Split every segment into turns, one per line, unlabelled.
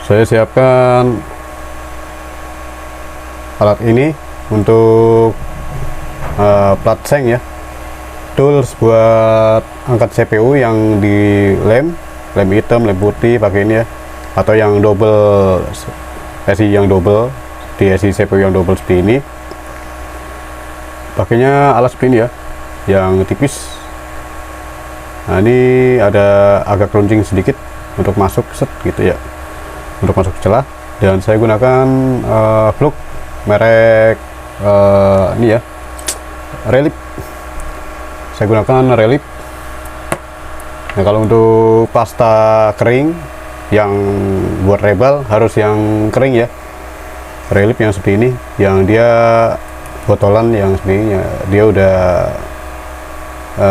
Saya siapkan alat ini untuk plat seng ya, tools buat angkat CPU yang di lem hitam, lem putih pakai ini ya, atau yang double SI yang double, di SI CPU yang double seperti ini pakainya alat seperti ini ya, yang tipis. Nah ini ada agak runcing sedikit untuk masuk set gitu ya, untuk masuk celah, dan saya gunakan plug merek ini ya, Relic. Saya gunakan Relic. Nah kalau untuk pasta kering yang buat rebel harus yang kering ya, Relic yang seperti ini, yang dia botolan yang seperti ini ya, dia udah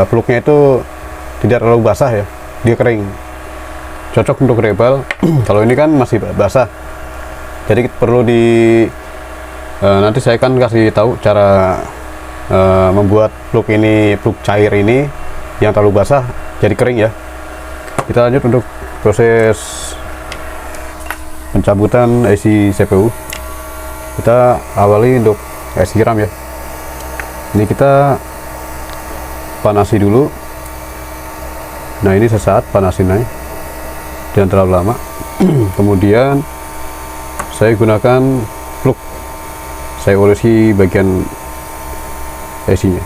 plugnya itu tidak terlalu basah ya, dia kering, cocok untuk rebel. Kalau ini kan masih basah, jadi perlu nanti saya akan kasih tahu cara membuat plug ini, plug cair ini yang terlalu basah jadi kering ya. Kita lanjut untuk proses pencabutan IC CPU. Kita awali untuk IC RAM ya. Ini kita panasi dulu. Nah ini sesaat panasin aja, jangan terlalu lama. Kemudian saya gunakan plug, saya olesi bagian IC nya,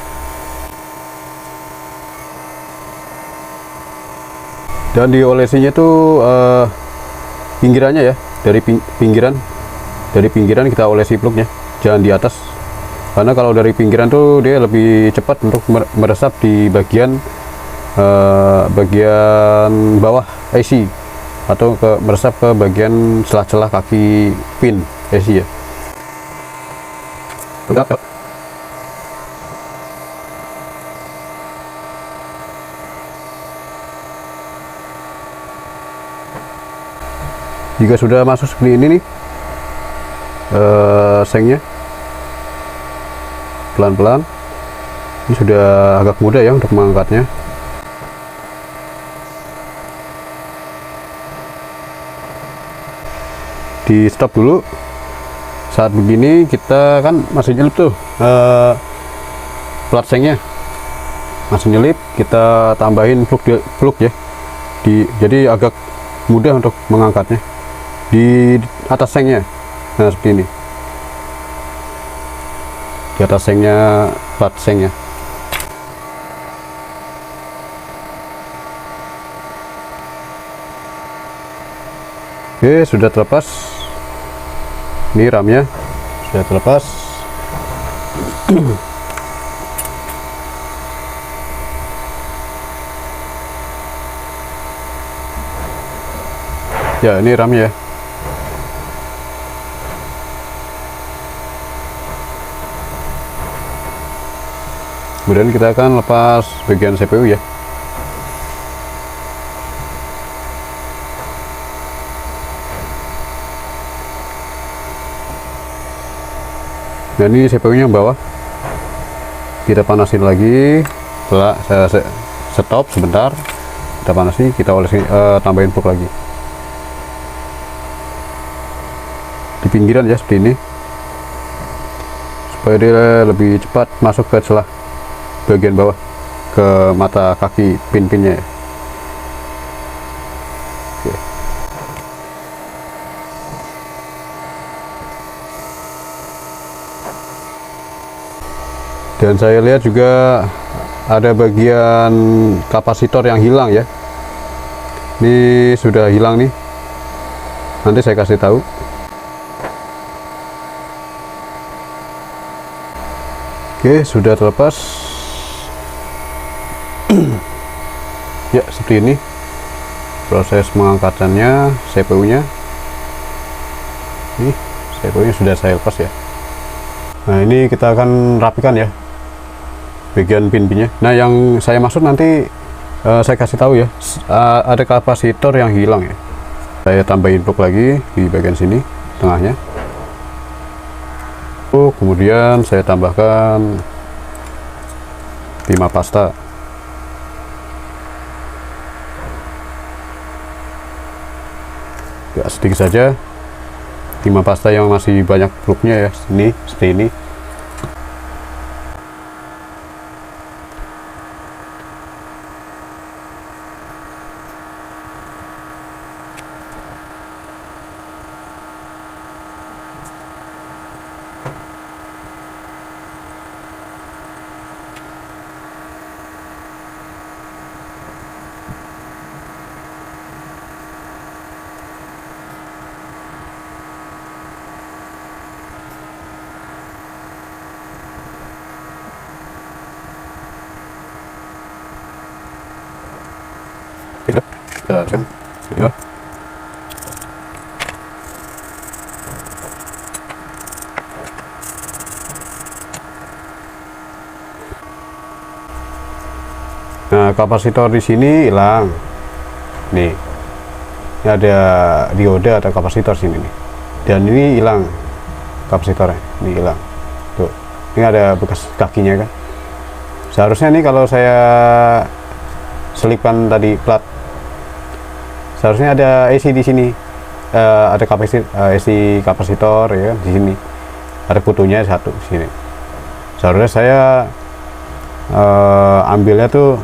dan diolesinya tuh pinggirannya ya, dari pinggiran kita olesi plugnya, jangan di atas, karena kalau dari pinggiran tuh dia lebih cepat untuk meresap di bagian bawah IC, atau meresap ke bagian celah-celah kaki pin IC ya. Jika sudah masuk seperti ini nih, sengnya pelan-pelan, ini sudah agak mudah ya untuk mengangkatnya. Di stop dulu. Saat begini kita kan masih nyelip tuh plat sengnya, masih nyelip, kita tambahin plug ya, jadi agak mudah untuk mengangkatnya di atas sengnya. Nah seperti ini, di atas sengnya, plat sengnya. Oke, sudah terlepas. Ini RAM-nya sudah terlepas. Ya, ini RAM-nya ya. Kemudian kita akan lepas bagian CPU ya. Nah ini CPU-nya bawah, kita panasin lagi. Setelah saya stop sebentar, kita panasi, kita olesi, tambahin plug lagi di pinggiran ya, seperti ini, supaya dia lebih cepat masuk ke celah bagian bawah, ke mata kaki pin-pinnya ya. Oke. Dan saya lihat juga ada bagian kapasitor yang hilang ya. Ini sudah hilang nih, nanti saya kasih tahu. Oke, sudah terlepas. Ya seperti ini proses mengangkatannya CPU-nya. Ini CPU-nya sudah saya lepas ya. Nah ini kita akan rapikan ya bagian pin-pinnya. Nah yang saya maksud nanti saya kasih tahu ya, ada kapasitor yang hilang ya. Saya tambahin plug lagi di bagian sini tengahnya. Kemudian saya tambahkan timah pasta. agak sedikit saja timah pasta yang masih banyak peluknya ya, ini seperti ini. Ya. Nah, kapasitor di sini hilang. Nih. Ini ada dioda atau kapasitor sini nih. Dan ini hilang kapasitornya. Ini hilang. Tuh. Ini ada bekas kakinya kan. Seharusnya nih kalau saya selipkan tadi plat, seharusnya ada AC di sini, ada AC kapasitor ya kan, di sini ada kutunya satu di sini. Seharusnya saya ambilnya tuh,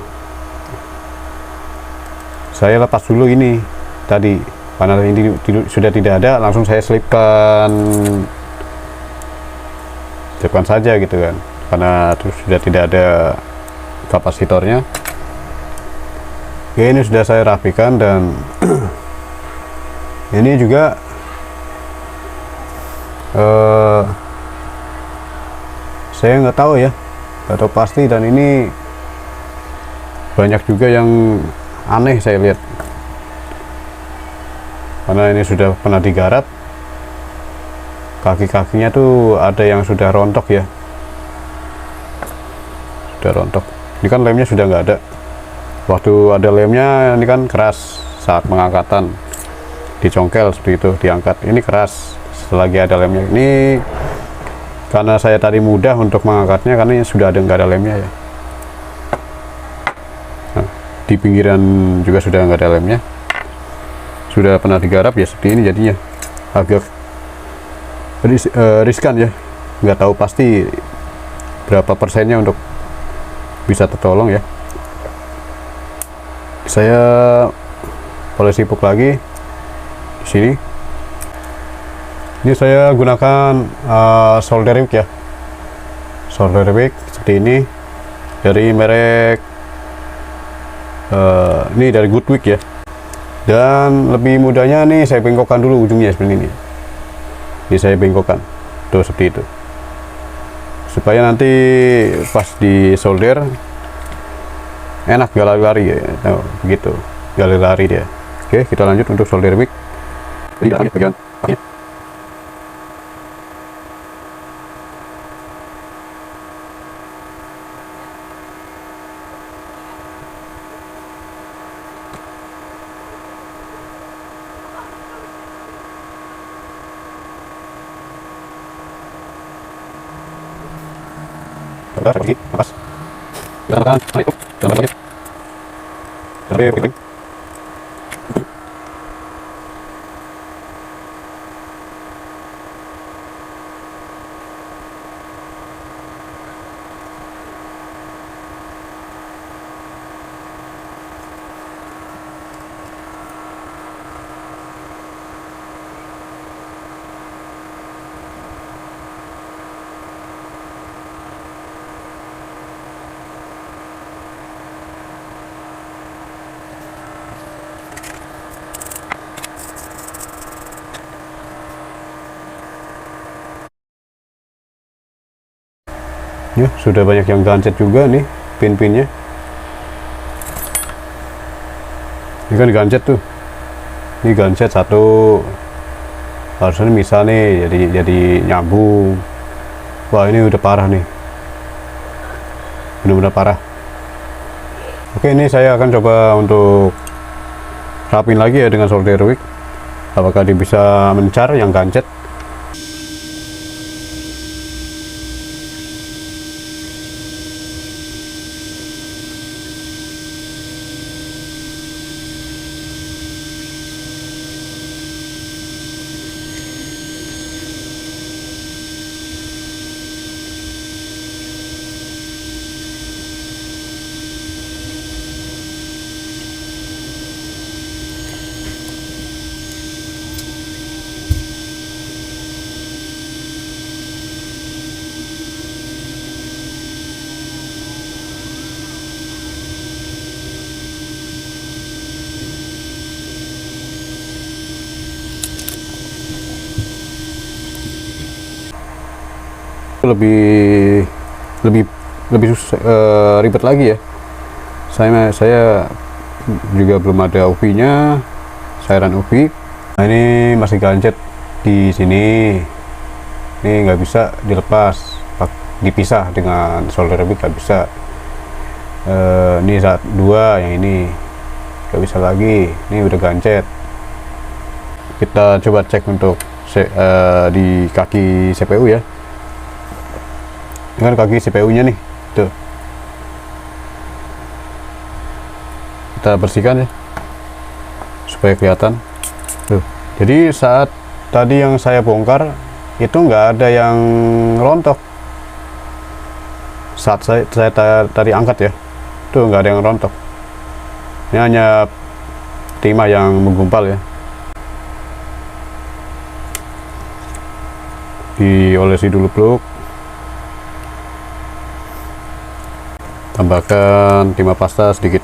saya lepas dulu ini tadi, karena ini sudah tidak ada, langsung saya selipkan saja gitu kan, karena sudah tidak ada kapasitornya. Oke, ini sudah saya rapikan dan ini juga saya nggak tahu ya, nggak tahu pasti, dan ini banyak juga yang aneh saya lihat, karena ini sudah pernah digarap, kaki-kakinya tuh ada yang sudah rontok ya, sudah rontok. Ini kan lemnya sudah nggak ada. Waktu ada lemnya ini kan keras saat pengangkatan, dicongkel seperti itu, diangkat ini keras selagi ada lemnya. Ini karena saya tadi mudah untuk mengangkatnya karena sudah ada nggak ada lemnya ya. Nah, di pinggiran juga sudah nggak ada lemnya, sudah pernah digarap ya, seperti ini jadinya. Agak riskan ya, nggak tahu pasti berapa persennya untuk bisa tertolong ya. Saya polisi puk lagi di sini. Ini saya gunakan solder wick ya, solder wick seperti ini dari merek ini dari Goodwick ya. Dan lebih mudahnya nih saya bengkokkan dulu ujungnya seperti ini. Ini saya bengkokkan tuh seperti itu, supaya nanti pas di solder enak, gak lari-lari ya. Nah, begitu, gak lari-lari dia. Oke, kita lanjut untuk solder wick. Jadi bagian lagi, lepas. Kita tekan, naik, jalan lagi. Sampai begini. Ya, sudah banyak yang gancet juga nih pin-pinnya. Ini kan gancet tuh. Ini gancet satu. Harusnya bisa nih jadi nyambung. Wah, ini udah parah nih. Benar-benar parah. Oke, ini saya akan coba untuk rapin lagi ya dengan solder wick. Apakah dia bisa mencar yang gancet? lebih lebih lebih ribet lagi ya. Saya juga belum ada UV-nya, cairan UV. Nah, ini masih gancet di sini. Ini nggak bisa dilepas, dipisah dengan solder bit, nggak bisa. Ini saat 2 yang ini nggak bisa lagi. Ini udah gancet. Kita coba cek untuk di kaki CPU ya. Ini kan kaki CPU-nya nih, tuh. Kita bersihkan ya, supaya kelihatan. Tuh. Jadi saat tadi yang saya bongkar itu nggak ada yang rontok. Saat saya tadi angkat ya, tuh nggak ada yang rontok. Ini hanya timah yang menggumpal ya. Diolesi dulu plug. Tambahkan timah pasta sedikit.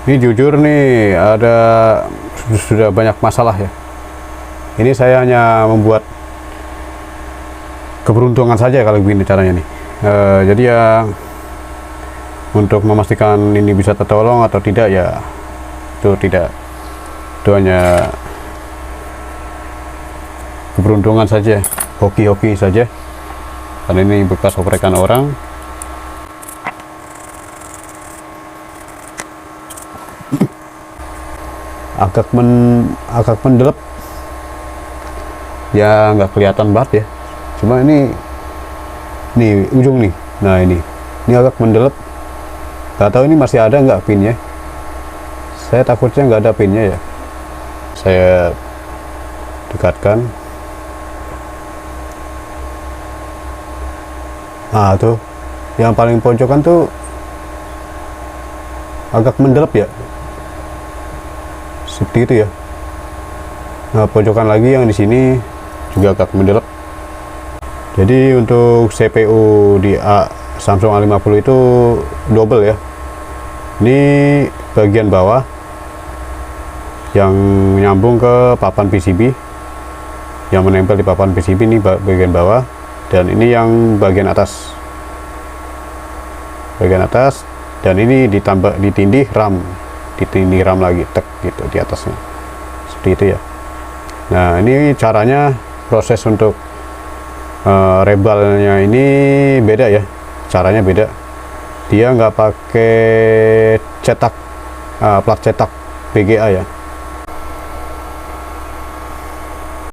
Ini jujur nih, sudah banyak masalah ya. Ini saya hanya membuat keberuntungan saja kalau begini caranya nih. Jadi ya untuk memastikan ini bisa tertolong atau tidak ya itu tidak. Itu hanya keberuntungan saja, hoki-hoki saja. Karena ini bekas oprekan orang. agak mendelep ya, nggak kelihatan banget ya, cuma ini ujung nih. Nah ini agak mendelep, nggak tahu ini masih ada nggak pinnya. Saya takutnya nggak ada pinnya ya. Saya dekatkan. Nah tuh yang paling pojokan tuh agak mendelep ya, seperti itu ya. Nah pojokan lagi yang di sini juga agak mendelep. Jadi untuk CPU di Samsung A50 itu double ya. Ini bagian bawah yang nyambung ke papan PCB, yang menempel di papan PCB, ini bagian bawah, dan ini yang bagian atas, dan ini ditindih RAM lagi, tek gitu di atasnya, seperti itu ya. Nah ini caranya, proses untuk rebalnya ini beda ya, caranya beda. Dia nggak pakai cetak, plat cetak BGA ya,